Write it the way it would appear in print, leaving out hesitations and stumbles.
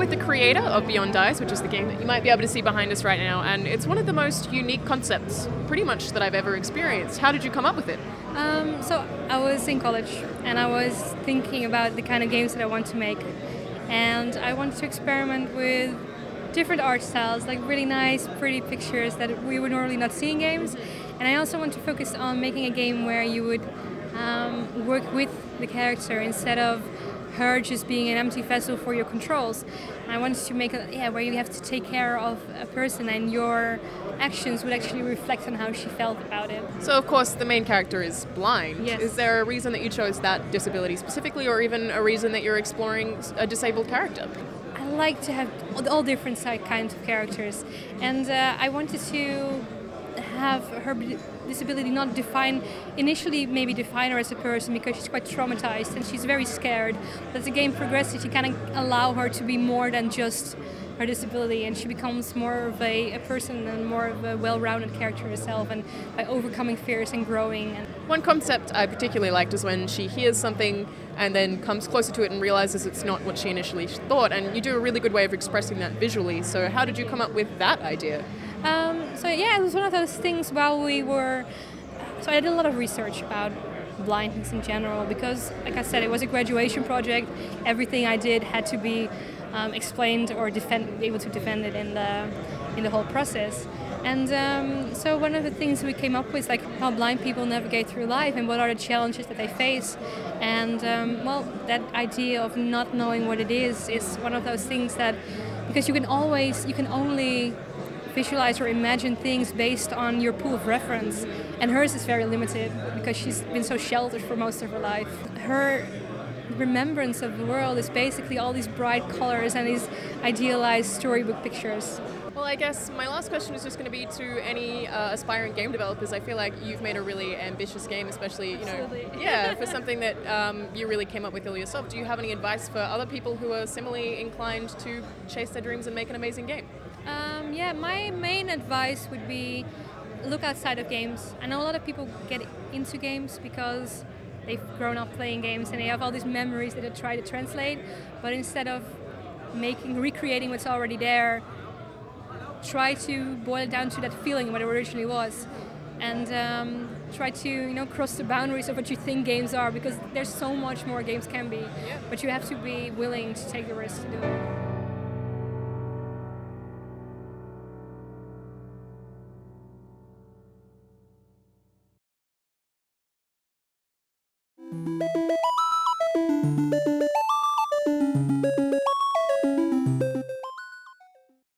with the creator of Beyond Dice, which is the game that you might be able to see behind us right now, and it's one of the most unique concepts pretty much that I've ever experienced. How did you come up with it? So I was in college and I was thinking about the kind of games that I want to make, and I wanted to experiment with different art styles, like really nice, pretty pictures that we would normally not see in games. And I also want to focus on making a game where you would work with the character instead of her just being an empty vessel for your controls. And I wanted to make where you have to take care of a person and your actions would actually reflect on how she felt about it. So of course the main character is blind. Yes. Is there a reason that you chose that disability specifically, or even a reason that you're exploring a disabled character? I like to have all different kinds of characters, and I wanted to have her disability not initially define her as a person, because she's quite traumatized and she's very scared. But as the game progresses, you kind of allow her to be more than just her disability, and she becomes more of a person and more of a well-rounded character herself, and by overcoming fears and growing. One concept I particularly liked is when she hears something and then comes closer to it and realizes it's not what she initially thought, and you do a really good way of expressing that visually. So how did you come up with that idea? It was one of those things while we were... So I did a lot of research about blindness in general, because, like I said, it was a graduation project. Everything I did had to be explained or be able to defend it in the whole process. And so one of the things we came up with is like how blind people navigate through life and what are the challenges that they face. And that idea of not knowing what it is one of those things that, because you can only visualize or imagine things based on your pool of reference, and hers is very limited because she's been so sheltered for most of her life. Her remembrance of the world is basically all these bright colors and these idealized storybook pictures. Well, I guess my last question is just going to be to any aspiring game developers. I feel like you've made a really ambitious game, especially, for something that you really came up with all yourself. Do you have any advice for other people who are similarly inclined to chase their dreams and make an amazing game? My main advice would be look outside of games. I know a lot of people get into games because they've grown up playing games and they have all these memories that they try to translate, but instead of recreating what's already there, try to boil it down to that feeling what it originally was, and try to cross the boundaries of what you think games are, because there's so much more games can be, but you have to be willing to take the risk to do it.